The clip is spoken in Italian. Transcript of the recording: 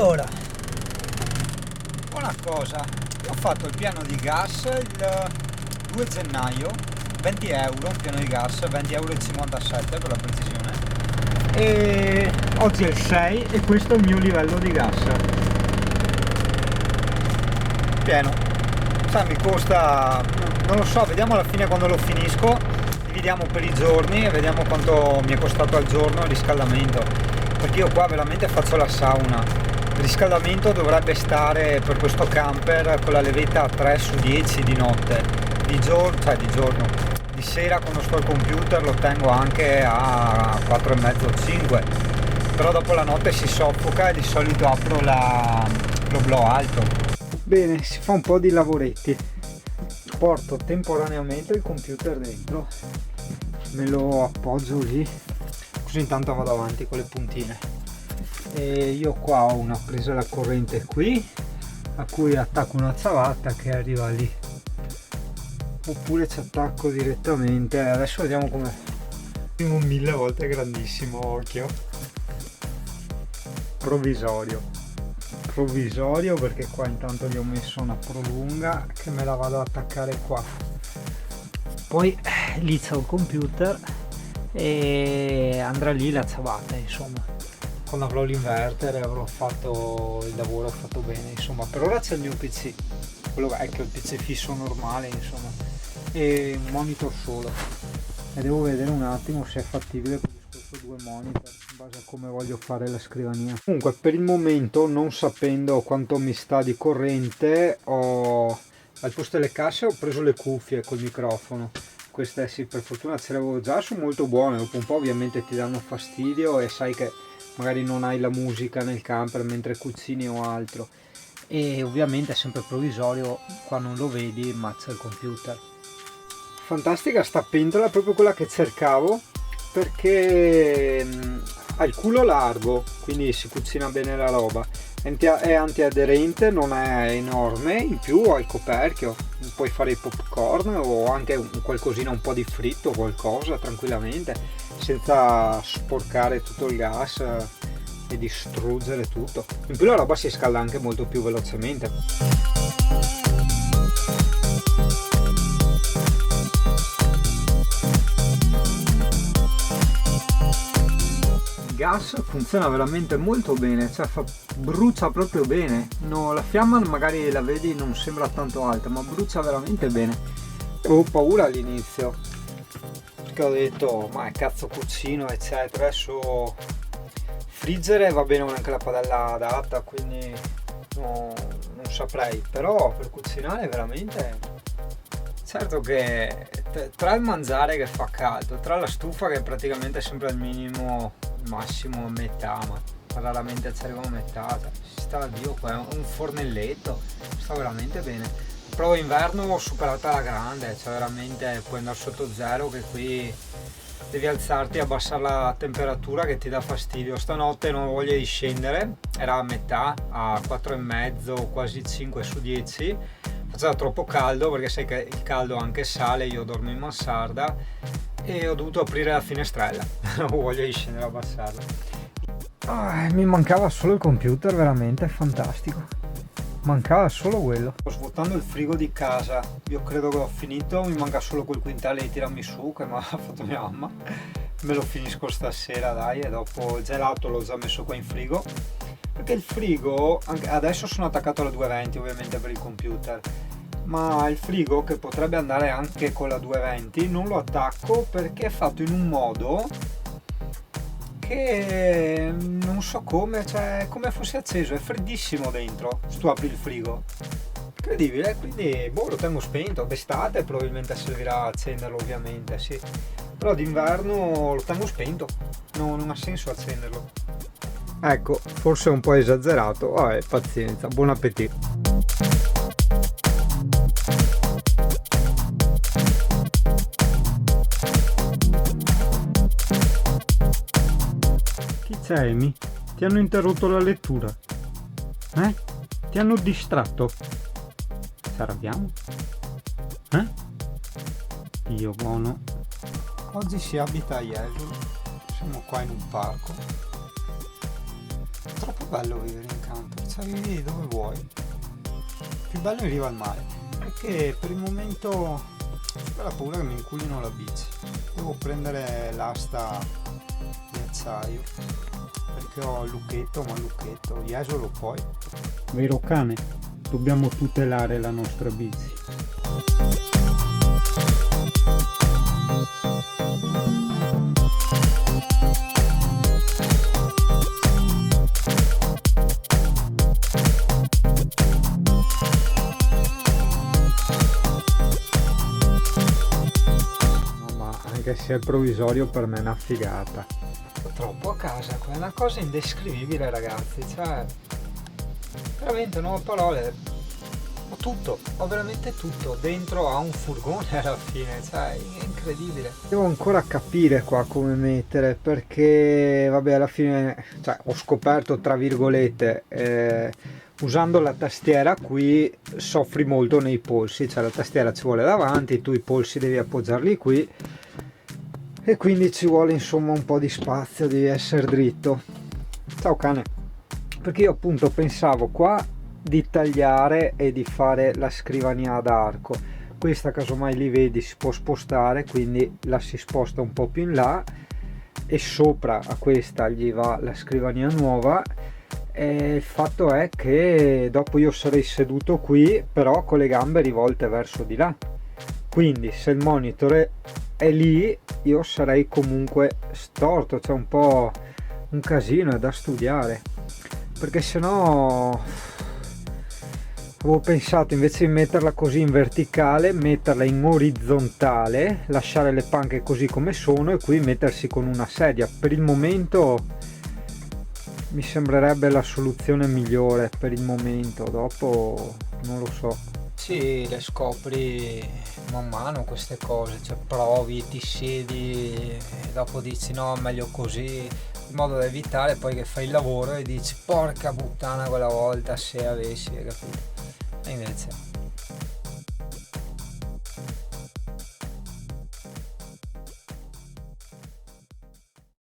Allora, una cosa, io ho fatto il piano di gas il 2 gennaio, 20 euro il piano di gas, 20,57 € per la precisione, e oggi è il 6 e questo è il mio livello di gas pieno. Cioè mi costa, non lo so, vediamo alla fine quando lo finisco, dividiamo per i giorni e vediamo quanto mi è costato al giorno il riscaldamento, perché io qua veramente faccio la sauna. Il riscaldamento dovrebbe stare per questo camper con la levetta a 3 su 10 di notte, di giorno, di sera quando sto al computer lo tengo anche a 4,5 5, però dopo la notte si soffoca e di solito apro lo blow alto. Bene, si fa un po' di lavoretti, porto temporaneamente il computer dentro, me lo appoggio lì, così intanto vado avanti con le puntine. E io qua ho una presa alla corrente qui a cui attacco una ciabatta che arriva lì, oppure ci attacco direttamente. Adesso vediamo come, 1000 volte grandissimo, occhio, provvisorio perché qua intanto gli ho messo una prolunga che me la vado ad attaccare qua, poi lì c'è il computer e andrà lì la ciabatta, insomma. Quando avrò l'inverter avrò fatto il lavoro fatto bene, insomma. Per ora c'è il mio PC, quello vecchio, il PC fisso normale, insomma, e un monitor solo, e devo vedere un attimo se è fattibile con questo 2 monitor in base a come voglio fare la scrivania. Comunque per il momento, non sapendo quanto mi sta di corrente, ho al posto delle casse ho preso le cuffie col microfono. Queste sì, per fortuna ce le avevo già, sono molto buone. Dopo un po' ovviamente ti danno fastidio e sai che magari non hai la musica nel camper mentre cucini o altro, e ovviamente è sempre provvisorio, qua non lo vedi ma c'è il computer. Fantastica sta pentola, proprio quella che cercavo, perché ha il culo largo, quindi si cucina bene la roba, è antiaderente, non è enorme, in più ha il coperchio, puoi fare i popcorn o anche qualcosina, un po' di fritto o qualcosa tranquillamente, senza sporcare tutto il gas e distruggere tutto. In più la roba si scalda anche molto più velocemente. Il gas funziona veramente molto bene, cioè brucia proprio bene, no, la fiamma magari la vedi non sembra tanto alta, ma brucia veramente bene. Avevo paura all'inizio perché ho detto ma cazzo cucino eccetera, adesso friggere va bene anche la padella adatta, quindi non saprei, però per cucinare veramente, certo che tra il mangiare che fa caldo, tra la stufa che è praticamente sempre al minimo, massimo a metà, ma raramente ci arriva a metà, si sta, Dio, qua è un fornelletto, sta veramente bene. Però inverno superata la grande, cioè veramente puoi andare sotto zero, che qui devi alzarti e abbassare la temperatura che ti dà fastidio. Stanotte non ho voglia di scendere, era a metà, a 4,5, quasi 5 su 10, faceva troppo caldo perché sai che il caldo anche sale, io dormo in mansarda e ho dovuto aprire la finestrella, non ho voglia di scendere a abbassarla. Mi mancava solo il computer, veramente fantastico. Mancava solo quello. Sto svuotando il frigo di casa, io credo che ho finito, mi manca solo quel quintale di tiramisù che mi ha fatto mia mamma, me lo finisco stasera dai, e dopo il gelato l'ho già messo qua in frigo, perché il frigo, adesso sono attaccato alla 220 ovviamente per il computer, ma il frigo, che potrebbe andare anche con la 220, non lo attacco perché è fatto in un modo che non so come, cioè come fosse acceso, è freddissimo dentro se tu apri il frigo, incredibile, quindi lo tengo spento. D'estate probabilmente servirà a accenderlo ovviamente, sì, però d'inverno lo tengo spento, non ha senso accenderlo. Ecco, forse è un po' esagerato, vabbè, pazienza, buon appetito. Amy, ti hanno interrotto la lettura? Ti hanno distratto? Ci arrabbiamo? Dio buono. Oggi si abita a Jesolo, siamo qua in un parco. Troppo bello vivere in camper, cioè vivi dove vuoi. Il più bello è in riva al mare, perché per il momento ho la paura che mi inculino la bici. Devo prendere l'asta di acciaio, perché ho il lucchetto, ma il lucchetto, Jesolo poi. Vero cane? Dobbiamo tutelare la nostra bici. Anche se è provvisorio, per me è una figata. Troppo a casa, è una cosa indescrivibile, ragazzi, cioè veramente non ho parole. Ho veramente tutto dentro a un furgone alla fine, cioè è incredibile. Devo ancora capire qua come mettere, perché vabbè, alla fine, cioè, ho scoperto, tra virgolette, usando la tastiera qui soffri molto nei polsi, cioè la tastiera ci vuole davanti, tu i polsi devi appoggiarli qui e quindi ci vuole insomma un po' di spazio, devi essere dritto. Ciao cane. Perché io appunto pensavo qua di tagliare e di fare la scrivania ad arco. Questa casomai li vedi si può spostare, quindi la si sposta un po' più in là e sopra a questa gli va la scrivania nuova. E il fatto è che dopo io sarei seduto qui, però con le gambe rivolte verso di là, quindi se il monitor è lì io sarei comunque storto, c'è un po' un casino, è da studiare, perché sennò avevo pensato invece di metterla così in verticale, metterla in orizzontale, lasciare le panche così come sono e qui mettersi con una sedia. Per il momento mi sembrerebbe la soluzione migliore per il momento, dopo non lo so. Sì, le scopri man mano queste cose, cioè provi, ti siedi e dopo dici no, meglio così, in modo da evitare poi che fai il lavoro e dici porca puttana quella volta se avessi, capito? E invece